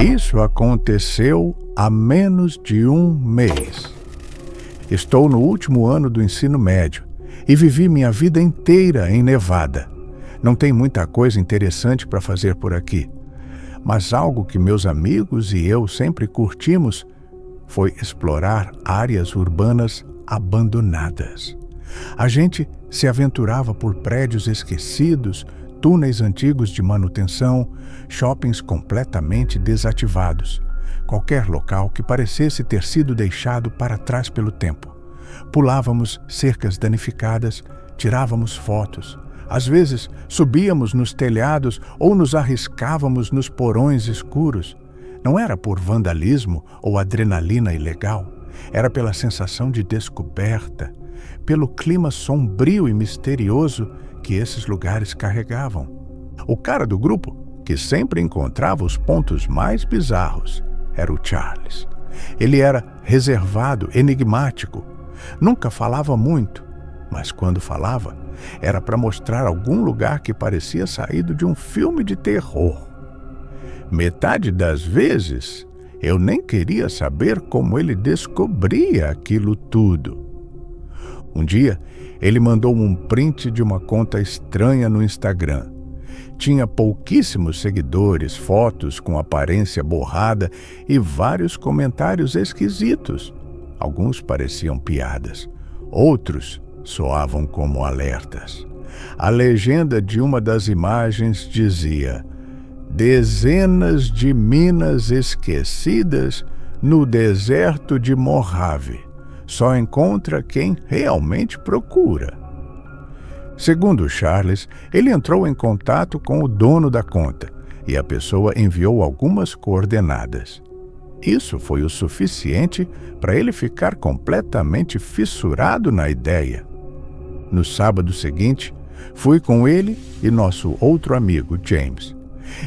Isso aconteceu há menos de um mês. Estou no último ano do ensino médio e vivi minha vida inteira em Nevada. Não tem muita coisa interessante para fazer por aqui, mas algo que meus amigos e eu sempre curtimos foi explorar áreas urbanas abandonadas. A gente se aventurava por prédios esquecidos, túneis antigos de manutenção, shoppings completamente desativados. Qualquer local que parecesse ter sido deixado para trás pelo tempo. Pulávamos cercas danificadas, tirávamos fotos. Às vezes, subíamos nos telhados ou nos arriscávamos nos porões escuros. Não era por vandalismo ou adrenalina ilegal. Era pela sensação de descoberta, pelo clima sombrio e misterioso que esses lugares carregavam. O cara do grupo, que sempre encontrava os pontos mais bizarros, era o Charles. Ele era reservado, enigmático. Nunca falava muito, mas quando falava, era para mostrar algum lugar que parecia saído de um filme de terror. Metade das vezes, eu nem queria saber como ele descobria aquilo tudo. Um dia, ele mandou um print de uma conta estranha no Instagram. Tinha pouquíssimos seguidores, fotos com aparência borrada e vários comentários esquisitos. Alguns pareciam piadas, outros soavam como alertas. A legenda de uma das imagens dizia: "Dezenas de minas esquecidas no deserto de Mojave. Só encontra quem realmente procura." Segundo Charles, ele entrou em contato com o dono da conta e a pessoa enviou algumas coordenadas. Isso foi o suficiente para ele ficar completamente fissurado na ideia. No sábado seguinte, fui com ele e nosso outro amigo, James.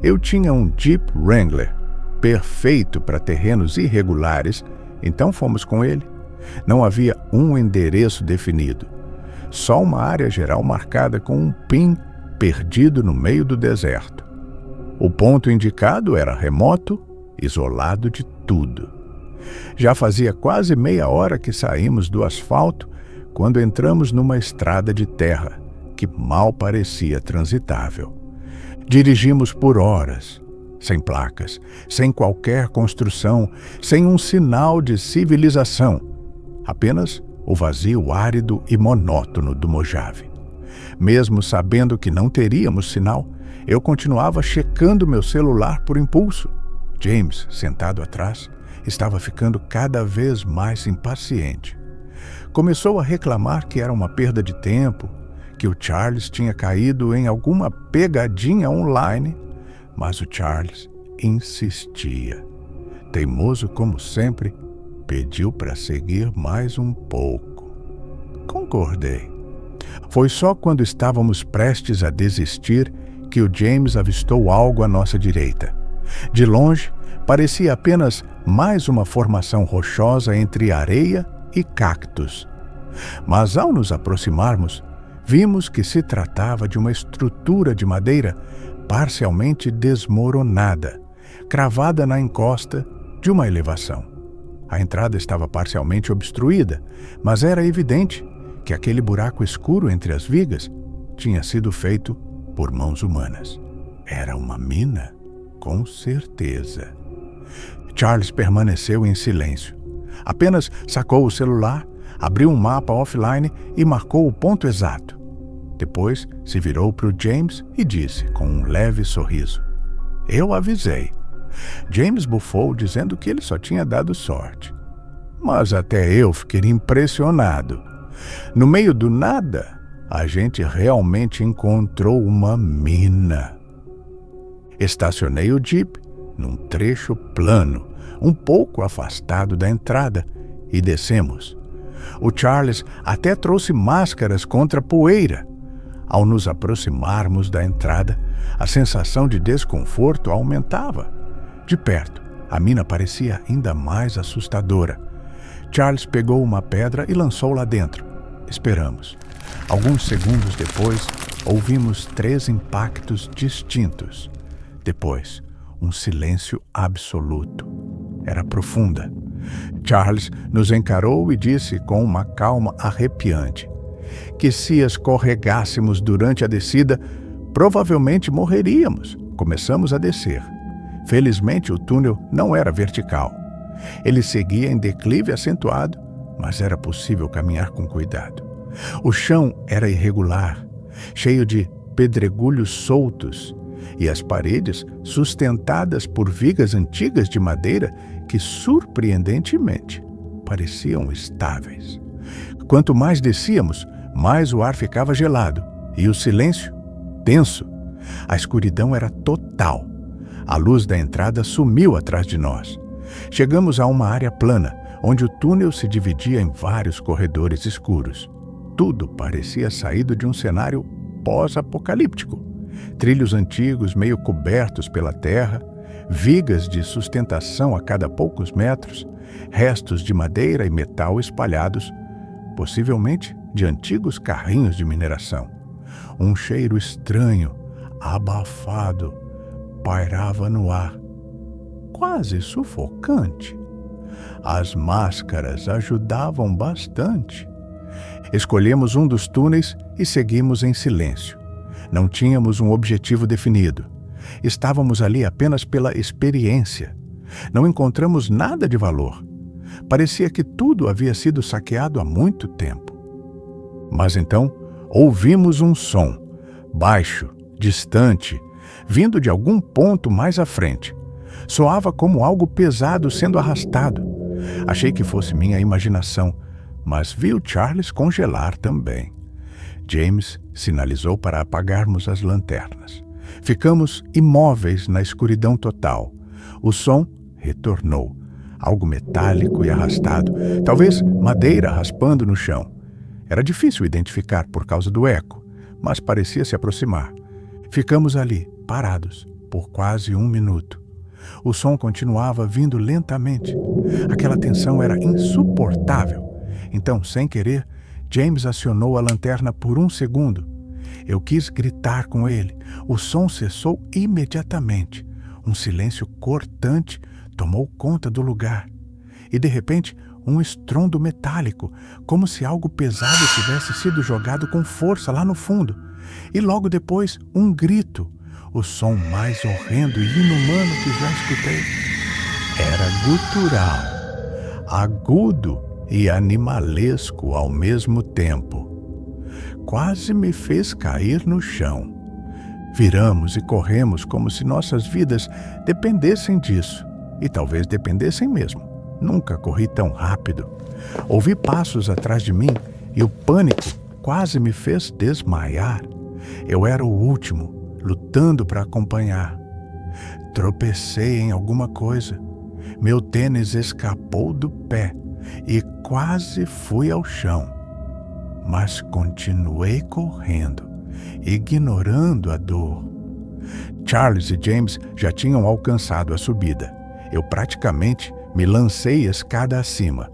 Eu tinha um Jeep Wrangler, perfeito para terrenos irregulares, então fomos com ele. Não havia um endereço definido, só uma área geral marcada com um pin perdido no meio do deserto. O ponto indicado era remoto, isolado de tudo. Já fazia quase meia hora que saímos do asfalto quando entramos numa estrada de terra que mal parecia transitável. Dirigimos por horas, sem placas, sem qualquer construção, sem um sinal de civilização. Apenas o vazio árido e monótono do Mojave. Mesmo sabendo que não teríamos sinal, eu continuava checando meu celular por impulso. James, sentado atrás, estava ficando cada vez mais impaciente. Começou a reclamar que era uma perda de tempo, que o Charles tinha caído em alguma pegadinha online, mas o Charles insistia. Teimoso como sempre, pediu para seguir mais um pouco. Concordei. Foi só quando estávamos prestes a desistir que o James avistou algo à nossa direita. De longe, parecia apenas mais uma formação rochosa entre areia e cactos. Mas ao nos aproximarmos, vimos que se tratava de uma estrutura de madeira parcialmente desmoronada, cravada na encosta de uma elevação. A entrada estava parcialmente obstruída, mas era evidente que aquele buraco escuro entre as vigas tinha sido feito por mãos humanas. Era uma mina? Com certeza. Charles permaneceu em silêncio. Apenas sacou o celular, abriu um mapa offline e marcou o ponto exato. Depois se virou para o James e disse com um leve sorriso: "Eu avisei." James bufou, dizendo que ele só tinha dado sorte. Mas até eu fiquei impressionado. No meio do nada, a gente realmente encontrou uma mina. Estacionei o Jeep num trecho plano, um pouco afastado da entrada, e descemos. O Charles até trouxe máscaras contra poeira. Ao nos aproximarmos da entrada, a sensação de desconforto aumentava. De perto, a mina parecia ainda mais assustadora. Charles pegou uma pedra e lançou lá dentro. Esperamos. Alguns segundos depois, ouvimos 3 impactos distintos. Depois, um silêncio absoluto. Era profunda. Charles nos encarou e disse com uma calma arrepiante que se escorregássemos durante a descida, provavelmente morreríamos. Começamos a descer. Felizmente, o túnel não era vertical. Ele seguia em declive acentuado, mas era possível caminhar com cuidado. O chão era irregular, cheio de pedregulhos soltos, e as paredes sustentadas por vigas antigas de madeira que, surpreendentemente, pareciam estáveis. Quanto mais descíamos, mais o ar ficava gelado e o silêncio denso. A escuridão era total. A luz da entrada sumiu atrás de nós. Chegamos a uma área plana, onde o túnel se dividia em vários corredores escuros. Tudo parecia saído de um cenário pós-apocalíptico. Trilhos antigos meio cobertos pela terra, vigas de sustentação a cada poucos metros, restos de madeira e metal espalhados, possivelmente de antigos carrinhos de mineração. Um cheiro estranho, abafado, pairava no ar, quase sufocante. As máscaras ajudavam bastante. Escolhemos um dos túneis e seguimos em silêncio. Não tínhamos um objetivo definido. Estávamos ali apenas pela experiência. Não encontramos nada de valor. Parecia que tudo havia sido saqueado há muito tempo. Mas então ouvimos um som, baixo, distante, vindo de algum ponto mais à frente. Soava como algo pesado sendo arrastado. Achei que fosse minha imaginação, mas vi o Charles congelar também. James sinalizou para apagarmos as lanternas. Ficamos imóveis na escuridão total. O som retornou, algo metálico e arrastado, talvez madeira raspando no chão. Era difícil identificar por causa do eco, mas parecia se aproximar. Ficamos ali, parados, por quase 1 minuto. O som continuava vindo lentamente. Aquela tensão era insuportável. Então, sem querer, James acionou a lanterna por 1 segundo. Eu quis gritar com ele. O som cessou imediatamente. Um silêncio cortante tomou conta do lugar. E, de repente, um estrondo metálico, como se algo pesado tivesse sido jogado com força lá no fundo. E logo depois, um grito. O som mais horrendo e inumano que já escutei. Era gutural, agudo e animalesco ao mesmo tempo. Quase me fez cair no chão. Viramos e corremos como se nossas vidas dependessem disso. E talvez dependessem mesmo. Nunca corri tão rápido. Ouvi passos atrás de mim e o pânico quase me fez desmaiar. Eu era o último, lutando para acompanhar. Tropecei em alguma coisa. Meu tênis escapou do pé e quase fui ao chão. Mas continuei correndo, ignorando a dor. Charles e James já tinham alcançado a subida. Eu praticamente me lancei escada acima.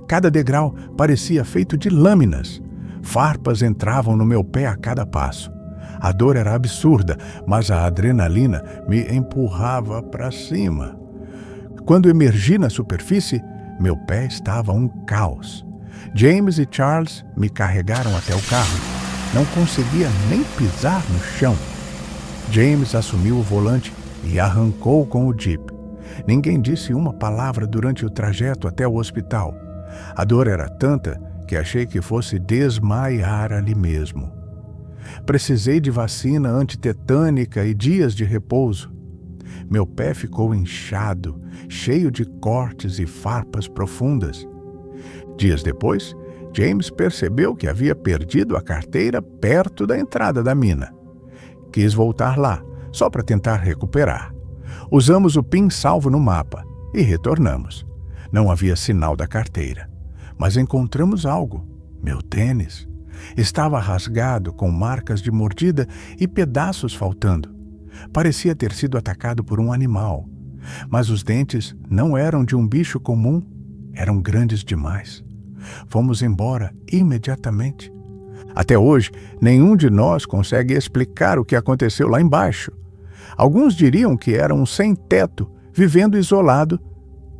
Cada degrau parecia feito de lâminas. Farpas entravam no meu pé a cada passo. A dor era absurda, mas a adrenalina me empurrava para cima. Quando emergi na superfície, meu pé estava um caos. James e Charles me carregaram até o carro. Não conseguia nem pisar no chão. James assumiu o volante e arrancou com o Jeep. Ninguém disse uma palavra durante o trajeto até o hospital. A dor era tanta que achei que fosse desmaiar ali mesmo. Precisei de vacina antitetânica e dias de repouso. Meu pé ficou inchado, cheio de cortes e farpas profundas. Dias depois, James percebeu que havia perdido a carteira perto da entrada da mina. Quis voltar lá, só para tentar recuperar. Usamos o PIN salvo no mapa e retornamos. Não havia sinal da carteira, mas encontramos algo. Meu tênis. Estava rasgado, com marcas de mordida e pedaços faltando. Parecia ter sido atacado por um animal, mas os dentes não eram de um bicho comum, eram grandes demais. Fomos embora imediatamente. Até hoje, nenhum de nós consegue explicar o que aconteceu lá embaixo. Alguns diriam que era um sem-teto, vivendo isolado,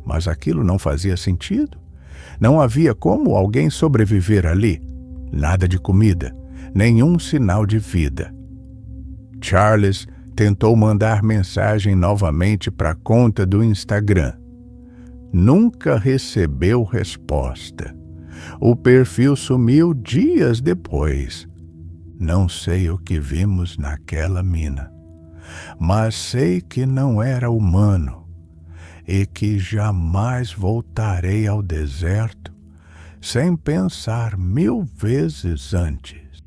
mas aquilo não fazia sentido. Não havia como alguém sobreviver ali. Nada de comida, nenhum sinal de vida. Charles tentou mandar mensagem novamente para a conta do Instagram. Nunca recebeu resposta. O perfil sumiu dias depois. Não sei o que vimos naquela mina, mas sei que não era humano e que jamais voltarei ao deserto sem pensar 1000 vezes antes.